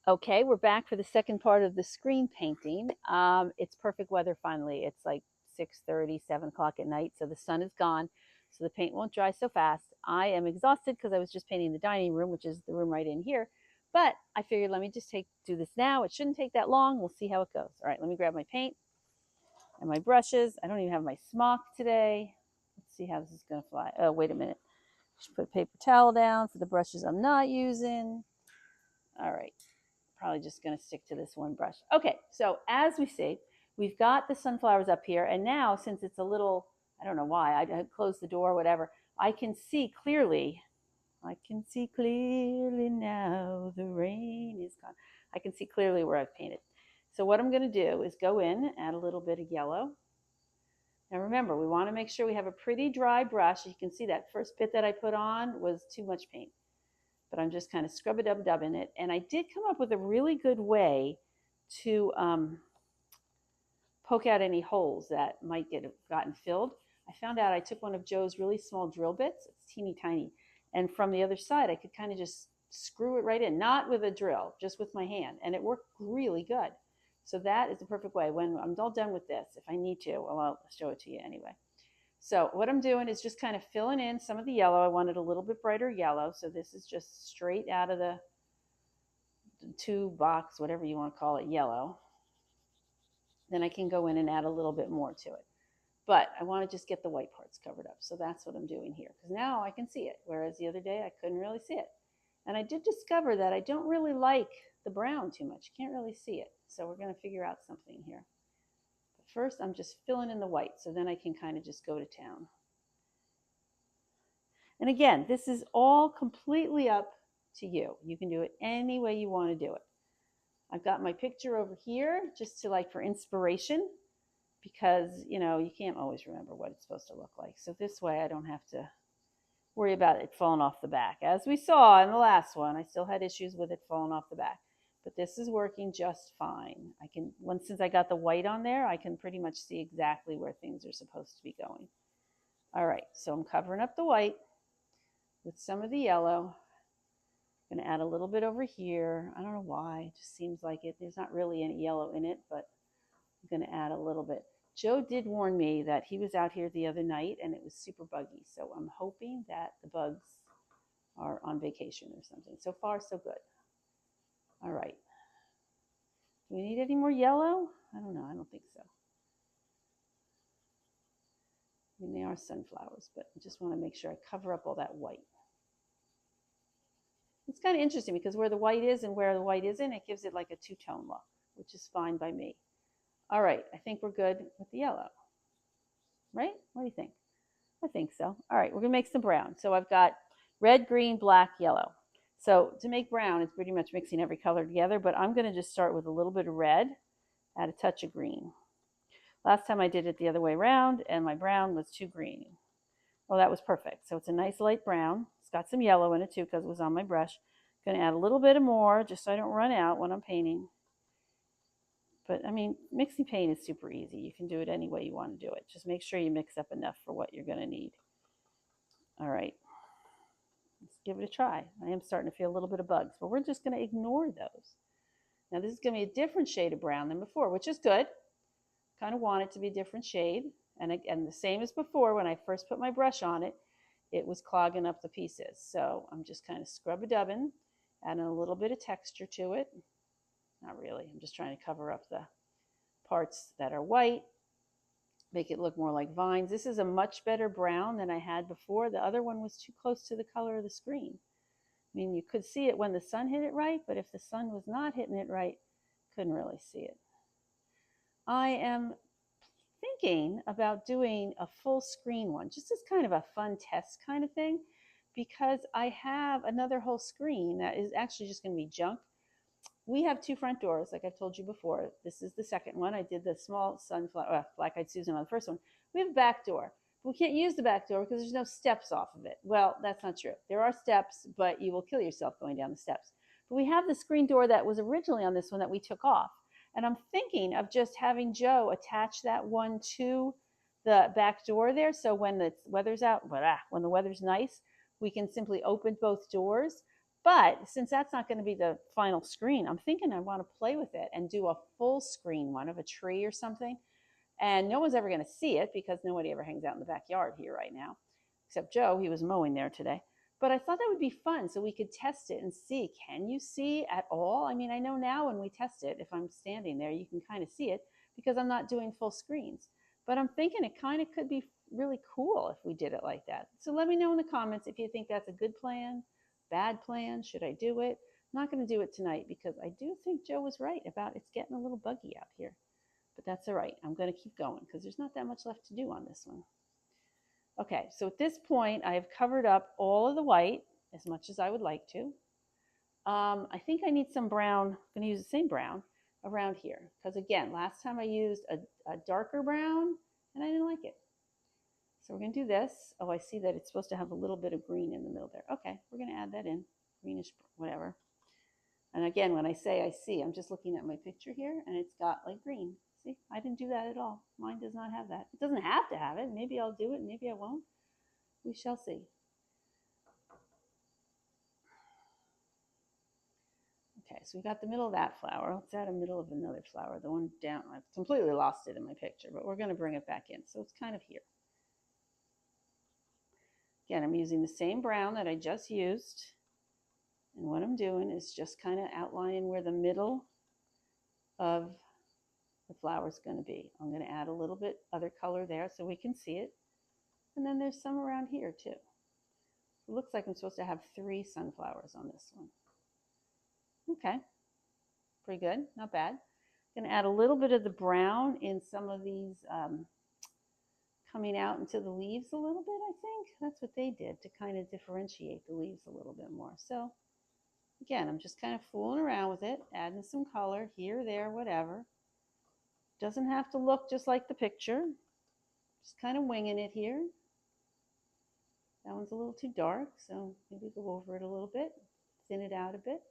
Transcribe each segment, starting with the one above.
Okay, we're back for the second part of the screen painting. It's perfect weather finally. It's like 6:30, 7 o'clock at night, so the sun is gone, so the paint won't dry so fast. I am exhausted because I was just painting the dining room, which is the room right in here. But I figured let me just do this now. It shouldn't take that long. We'll see how it goes. All right, let me grab my paint and my brushes. I don't even have my smock today. Let's see how this is going to fly. Oh, wait a minute. I should put a paper towel down for the brushes I'm not using. All right, probably just going to stick to this one brush. Okay, so as we see, we've got the sunflowers up here, and now since it's a little, I don't know why, I closed the door, whatever, I can see clearly. I can see clearly now, the rain is gone. I can see clearly where I've painted. So what I'm going to do is go in, add a little bit of yellow. Now remember, we want to make sure we have a pretty dry brush. You can see that first bit that I put on was too much paint, but I'm just kind of scrub-a-dub-dubbing it. And I did come up with a really good way to poke out any holes that might get gotten filled. I found out I took one of Joe's really small drill bits. It's teeny tiny. And from the other side, I could kind of just screw it right in, not with a drill, just with my hand. And it worked really good. So that is the perfect way. When I'm all done with this, if I need to, well, I'll show it to you anyway. So what I'm doing is just kind of filling in some of the yellow. I wanted a little bit brighter yellow. So this is just straight out of the tube box, whatever you want to call it, yellow. Then I can go in and add a little bit more to it. But I want to just get the white parts covered up. So that's what I'm doing here, because now I can see it, whereas the other day I couldn't really see it. And I did discover that I don't really like the brown too much. You can't really see it. So we're going to figure out something here. But first I'm just filling in the white, so then I can kind of just go to town. And again, this is all completely up to you. You can do it any way you want to do it. I've got my picture over here just to like for inspiration, because you can't always remember what it's supposed to look like. So this way I don't have to worry about it falling off the back. As we saw in the last one, I still had issues with it falling off the back, but this is working just fine. Since I got the white on there, I can pretty much see exactly where things are supposed to be going. All right, so I'm covering up the white with some of the yellow. I'm going to add a little bit over here. I don't know why, it just seems like it. There's not really any yellow in it, but I'm going to add a little bit. Joe did warn me that he was out here the other night and it was super buggy. So I'm hoping that the bugs are on vacation or something. So far, so good. All right. Do we need any more yellow? I don't know. I don't think so. I mean, they are sunflowers, but I just want to make sure I cover up all that white. It's kind of interesting because where the white is and where the white isn't, it gives it like a two-tone look, which is fine by me. All right, I think we're good with the yellow, right? What do you think? I think so. All right, we're gonna make some brown. So I've got red, green, black, yellow. So to make brown, it's pretty much mixing every color together, but I'm gonna just start with a little bit of red, add a touch of green. Last time I did it the other way around and my brown was too green. Well, that was perfect. So it's a nice light brown. It's got some yellow in it too because it was on my brush. I'm gonna add a little bit of more just so I don't run out when I'm painting. But I mean, mixing paint is super easy. You can do it any way you want to do it. Just make sure you mix up enough for what you're going to need. All right, let's give it a try. I am starting to feel a little bit of bugs, but we're just going to ignore those. Now this is going to be a different shade of brown than before, which is good. Kind of want it to be a different shade. And the same as before, when I first put my brush on it, it was clogging up the pieces. So I'm just kind of scrub-a-dubbing, adding a little bit of texture to it. Not really. I'm just trying to cover up the parts that are white, make it look more like vines. This is a much better brown than I had before. The other one was too close to the color of the screen. I mean, you could see it when the sun hit it right, but if the sun was not hitting it right, couldn't really see it. I am thinking about doing a full screen one, just as kind of a fun test kind of thing, because I have another whole screen that is actually just going to be junk. We have two front doors, like I've told you before. This is the second one. I did the small sunflower, black-eyed Susan on the first one. We have a back door. We can't use the back door because there's no steps off of it. Well, that's not true. There are steps, but you will kill yourself going down the steps. But we have the screen door that was originally on this one that we took off. And I'm thinking of just having Joe attach that one to the back door there. So when the weather's out, when the weather's nice, we can simply open both doors. But since that's not going to be the final screen, I'm thinking I want to play with it and do a full screen one of a tree or something. And no one's ever going to see it because nobody ever hangs out in the backyard here right now, except Joe. He was mowing there today. But I thought that would be fun so we could test it and see, can you see at all? I mean, I know now when we test it, if I'm standing there, you can kind of see it because I'm not doing full screens. But I'm thinking it kind of could be really cool if we did it like that. So let me know in the comments if you think that's a good plan, bad plan, should I do it? I'm not going to do it tonight because I do think Joe was right about it's getting a little buggy out here. But that's all right. I'm going to keep going because there's not that much left to do on this one. Okay, so at this point, I have covered up all of the white as much as I would like to. I think I need some brown. I'm going to use the same brown around here because, again, last time I used a darker brown and I didn't like it. So we're going to do this. Oh, I see that it's supposed to have a little bit of green in the middle there. Okay, we're going to add that in, greenish, whatever. And again, when I say I see, I'm just looking at my picture here and it's got like green. See, I didn't do that at all. Mine does not have that. It doesn't have to have it. Maybe I'll do it, maybe I won't. We shall see. Okay, so we got the middle of that flower. Let's add a middle of another flower, the one down. I've completely lost it in my picture, but we're going to bring it back in. So it's kind of here. Again, I'm using the same brown that I just used. And what I'm doing is just kind of outlining where the middle of the flower is going to be. I'm going to add a little bit other color there so we can see it. And then there's some around here too. It looks like I'm supposed to have 3 sunflowers on this one. Okay, pretty good, not bad. I'm going to add a little bit of the brown in some of these coming out into the leaves a little bit, I think. That's what they did to kind of differentiate the leaves a little bit more. So again, I'm just kind of fooling around with it, adding some color here, there, whatever. Doesn't have to look just like the picture. Just kind of winging it here. That one's a little too dark, so maybe go over it a little bit, thin it out a bit.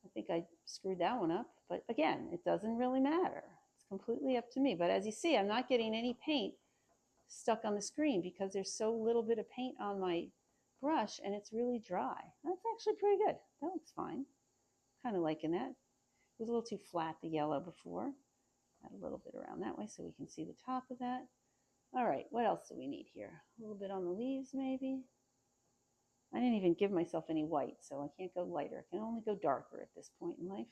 I think I screwed that one up, but again, it doesn't really matter. It's completely up to me. But as you see, I'm not getting any paint stuck on the screen because there's so little bit of paint on my brush and it's really dry. That's actually pretty good. That looks fine. Kind of liking that. It was a little too flat, the yellow, before. Add a little bit around that way so we can see the top of that. All right, what else do we need here? A little bit on the leaves, maybe. I didn't even give myself any white, so I can't go lighter. I can only go darker at this point in life.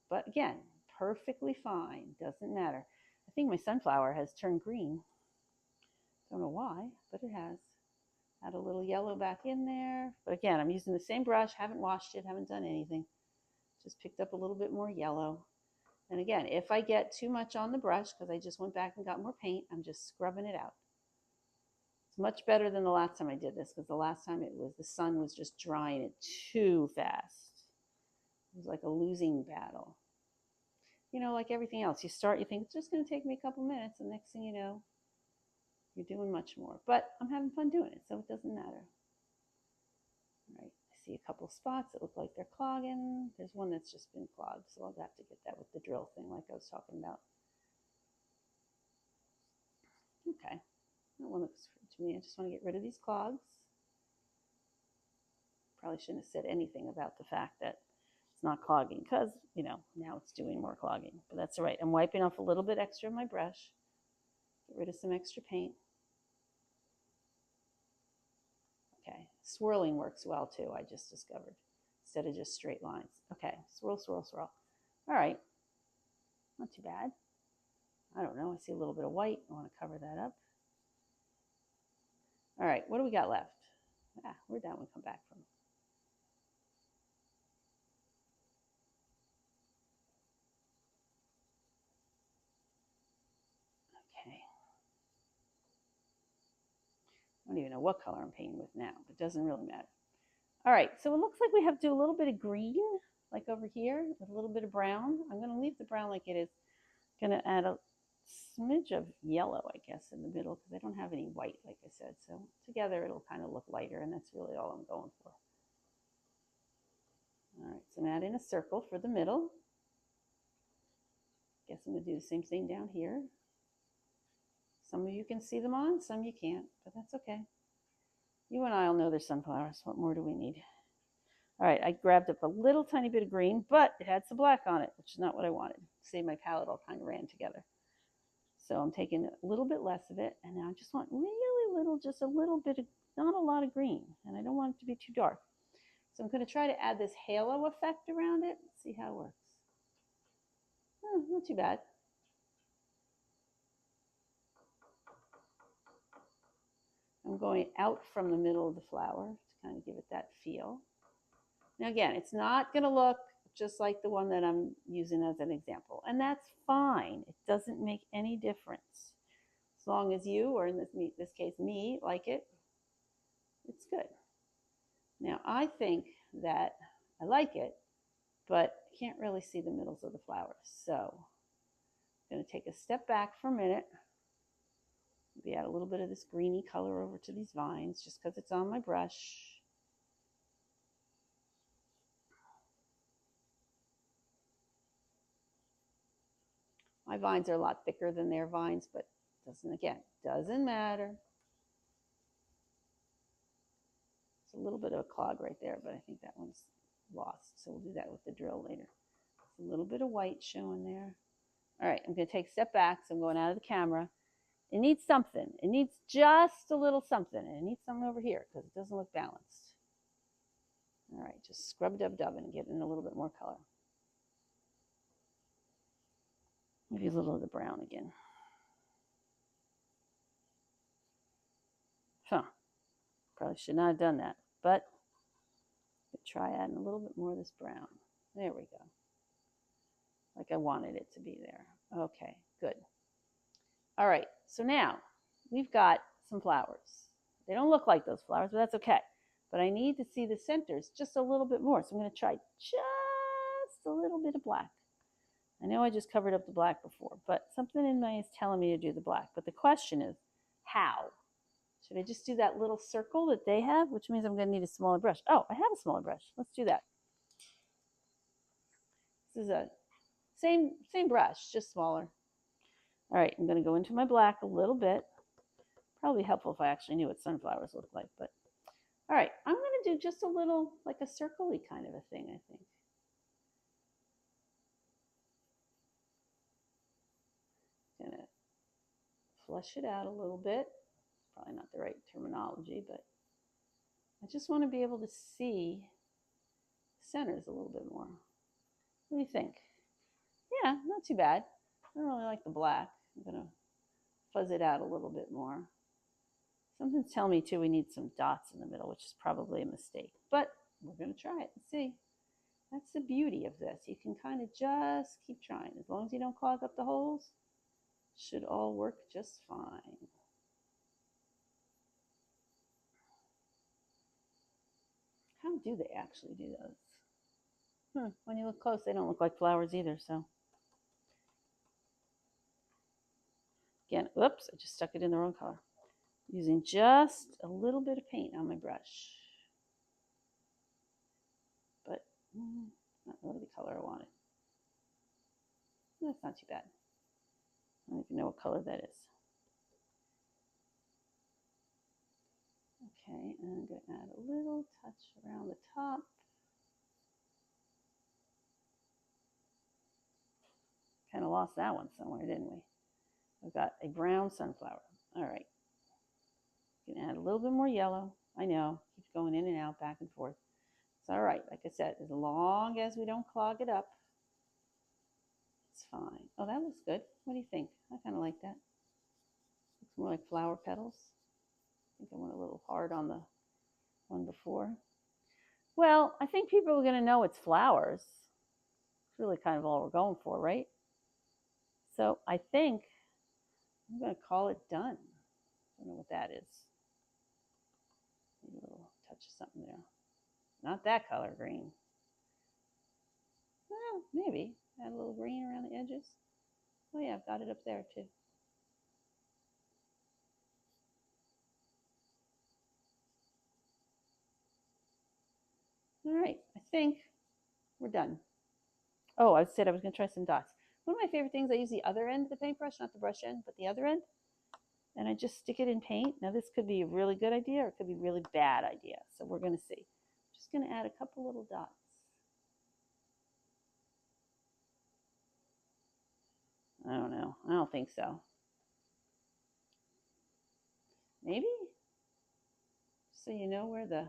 But again, perfectly fine. Doesn't matter. I think my sunflower has turned green. Don't know why, but it has. Add a little yellow back in there. But again, I'm using the same brush. Haven't washed it. Haven't done anything. Just picked up a little bit more yellow. And again, if I get too much on the brush, because I just went back and got more paint, I'm just scrubbing it out. It's much better than the last time I did this, because the last time the sun was just drying it too fast. It was like a losing battle. You know, like everything else, you start, you think it's just going to take me a couple minutes, and next thing you know, you're doing much more. But I'm having fun doing it, so it doesn't matter. All right, I see a couple spots that look like they're clogging. There's one that's just been clogged, so I'll have to get that with the drill thing like I was talking about. Okay, that one looks good to me. I just want to get rid of these clogs. Probably shouldn't have said anything about the fact that it's not clogging because, you know, now it's doing more clogging. But that's all right. I'm wiping off a little bit extra of my brush. Get rid of some extra paint. Okay, swirling works well too, I just discovered, instead of just straight lines. Okay, swirl, swirl, swirl. All right, not too bad. I don't know, I see a little bit of white. I want to cover that up. All right, what do we got left? Ah, where'd that one come back from? Okay. I don't even know what color I'm painting with now, but it doesn't really matter. All right, so it looks like we have to do a little bit of green, like over here, with a little bit of brown. I'm going to leave the brown like it is. I'm going to add a smidge of yellow, I guess, in the middle, because I don't have any white, like I said. So together it'll kind of look lighter, and that's really all I'm going for. All right, so I'm adding a circle for the middle. Guess I'm going to do the same thing down here. Some of you can see them on, some you can't, but that's okay. You and I will know they're sunflowers. What more do we need? All right, I grabbed up a little tiny bit of green, but it had some black on it, which is not what I wanted. See, my palette all kind of ran together. So I'm taking a little bit less of it, and now I just want really little, just a little bit of, not a lot of green, and I don't want it to be too dark. So I'm going to try to add this halo effect around it. Let's see how it works. Oh, not too bad. I'm going out from the middle of the flower to kind of give it that feel. Now again, it's not going to look just like the one that I'm using as an example, and that's fine. It doesn't make any difference. As long as you, or in this case me, like it, it's good. Now I think that I like it, but I can't really see the middles of the flowers. So I'm going to take a step back for a minute. Maybe add a little bit of this greeny color over to these vines just because it's on my brush. My vines are a lot thicker than their vines, but doesn't matter. It's a little bit of a clog right there, but I think that one's lost. So we'll do that with the drill later. A little bit of white showing there. All right, I'm going to take a step back, so I'm going out of the camera. It needs something. It needs just a little something, and it needs something over here because it doesn't look balanced. All right, just scrub-dub-dub and get in a little bit more color. Maybe a little of the brown again. Huh. Probably should not have done that, but try adding a little bit more of this brown. There we go. Like I wanted it to be there. Okay, good. All right, so now we've got some flowers. They don't look like those flowers, but that's okay. But I need to see the centers just a little bit more. So I'm going to try just a little bit of black. I know I just covered up the black before, but something in me is telling me to do the black. But the question is, how? Should I just do that little circle that they have, which means I'm going to need a smaller brush? Oh, I have a smaller brush. Let's do that. This is a same brush, just smaller. All right, I'm going to go into my black a little bit. Probably helpful if I actually knew what sunflowers look like. But all right, I'm going to do just a little, like a circle-y kind of a thing, I think. Going to flush it out a little bit. Probably not the right terminology, but I just want to be able to see centers a little bit more. What do you think? Yeah, not too bad. I don't really like the black. I'm going to fuzz it out a little bit more. Something's telling me too we need some dots in the middle, which is probably a mistake, but we're going to try it and see. That's the beauty of this. You can kind of just keep trying. As long as you don't clog up the holes, should all work just fine. How do they actually do those? When you look close, they don't look like flowers either, so. Again, oops, I just stuck it in the wrong color. Using just a little bit of paint on my brush. But not really the color I wanted. That's not too bad. I don't even know what color that is. Okay, and I'm going to add a little touch around the top. Kind of lost that one somewhere, didn't we? I've got a brown sunflower. All right. You can add a little bit more yellow. I know, keeps going in and out, back and forth. It's all right. Like I said, as long as we don't clog it up, it's fine. Oh, that looks good. What do you think? I kind of like that. Looks more like flower petals. I think I went a little hard on the one before. Well, I think people are going to know it's flowers. It's really kind of all we're going for, right? So I think I'm going to call it done. I don't know what that is. Maybe a little touch of something there. Not that color green. Well, maybe. Add a little green around the edges. Oh yeah, I've got it up there too. All right, I think we're done. Oh, I said I was going to try some dots. One of my favorite things, I use the other end of the paintbrush, not the brush end, but the other end. And I just stick it in paint. Now this could be a really good idea or it could be a really bad idea. So we're going to see. just going to add a couple little dots. I don't know. I don't think so. Maybe? So you know where the,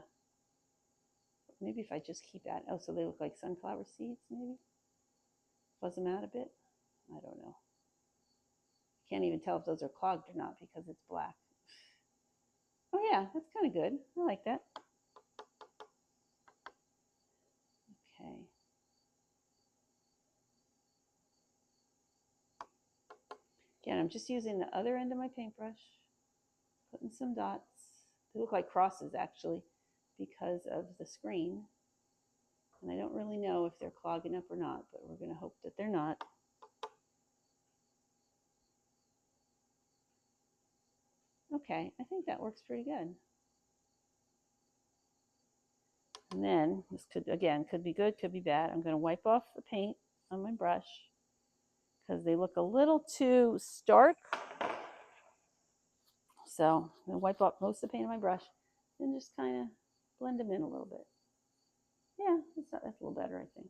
maybe if I just keep adding, oh, so they look like sunflower seeds, maybe? Fuzz them out a bit? I don't know. Can't even tell if those are clogged or not because it's black. Oh yeah, that's kind of good. I like that. Okay. Again, I'm just using the other end of my paintbrush, putting some dots. They look like crosses actually because of the screen. And I don't really know if they're clogging up or not, but we're going to hope that they're not. Okay, I think that works pretty good. And then this could, again, could be good, could be bad. I'm going to wipe off the paint on my brush because they look a little too stark. So I'm going to wipe off most of the paint on my brush and just kind of blend them in a little bit. Yeah, that's a little better, I think.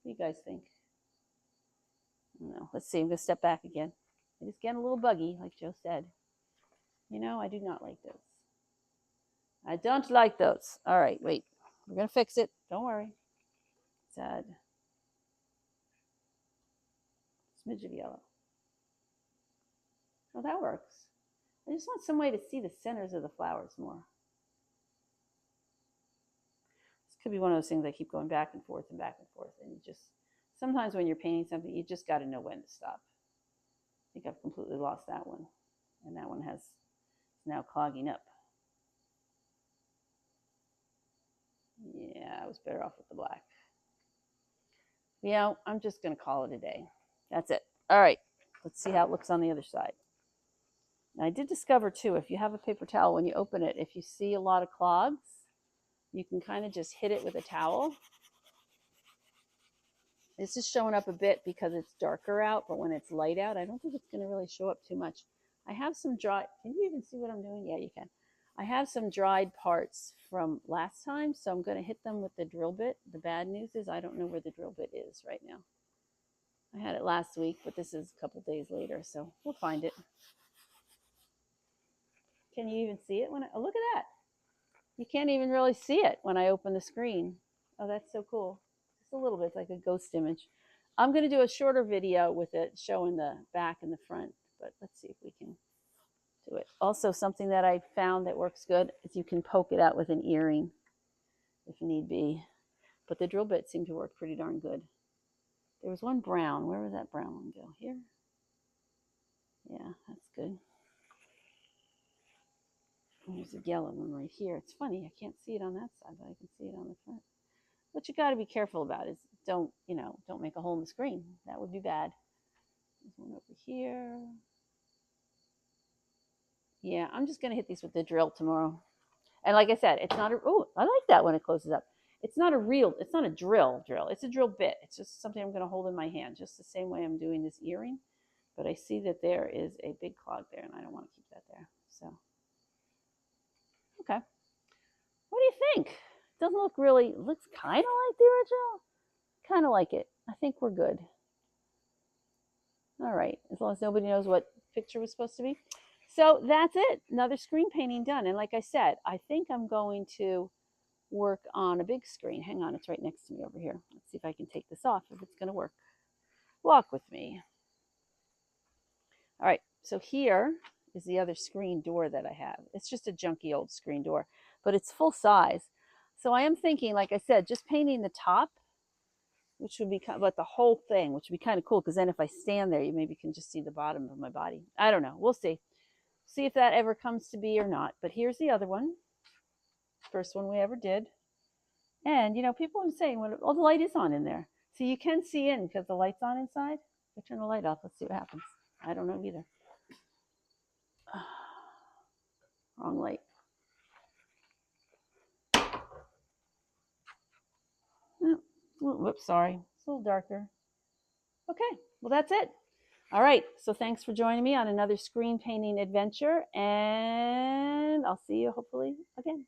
What do you guys think? I don't know. Let's see. I'm going to step back again. It's getting a little buggy, like Joe said. You know, I do not like those. I don't like those. All right, wait. We're going to fix it. Don't worry. Let's add a smidge of yellow. Oh, that works. I just want some way to see the centers of the flowers more. This could be one of those things I keep going back and forth and back and forth. And you just, sometimes when you're painting something, you just got to know when to stop. I think I've completely lost that one. And that one is now clogging up. Yeah, I was better off with the black. Yeah, I'm just going to call it a day. That's it. All right, let's see how it looks on the other side. Now, I did discover, too, if you have a paper towel, when you open it, if you see a lot of clogs, you can kind of just hit it with a towel. This is showing up a bit because it's darker out, but when it's light out, I don't think it's going to really show up too much. I have some dry, can you even see what I'm doing? Yeah, you can. I have some dried parts from last time, so I'm going to hit them with the drill bit. The bad news is I don't know where the drill bit is right now. I had it last week, but this is a couple days later, so we'll find it. Can you even see it when oh, look at that. You can't even really see it when I open the screen. Oh, that's so cool. Just a little bit, it's like a ghost image. I'm going to do a shorter video with it showing the back and the front, but let's see if we can do it. Also, something that I found that works good is you can poke it out with an earring if need be. But the drill bit seemed to work pretty darn good. There was one brown. Where was that brown one go? Here? Yeah, that's good. And there's a yellow one right here. It's funny, I can't see it on that side, but I can see it on the front. What you got to be careful about is don't make a hole in the screen. That would be bad. There's one over here. Yeah, I'm just going to hit these with the drill tomorrow. And like I said, it's not a, oh, I like that when it closes up. It's not a real, it's not a drill. It's a drill bit. It's just something I'm going to hold in my hand, just the same way I'm doing this earring. But I see that there is a big clog there, and I don't want to keep that there. So, okay. What do you think? Doesn't look really, looks kind of like the original. Kind of like it. I think we're good. All right, as long as nobody knows what picture was supposed to be. So that's it. Another screen painting done. And like I said, I think I'm going to work on a big screen. Hang on, it's right next to me over here. Let's see if I can take this off, if it's going to work. Walk with me. All right, so here is the other screen door that I have. It's just a junky old screen door, but it's full size. So I am thinking, like I said, just painting the top, which would be kind of, but the whole thing, which would be kind of cool, because then if I stand there, you maybe can just see the bottom of my body. I don't know. We'll see. See if that ever comes to be or not. But here's the other one. First one we ever did. And, you know, people are saying, well, the light is on in there. So you can see in because the light's on inside. I turn the light off. Let's see what happens. I don't know either. Wrong light. Oh, whoops, sorry. It's a little darker. Okay, well, that's it. All right, so thanks for joining me on another screen painting adventure, and I'll see you hopefully again.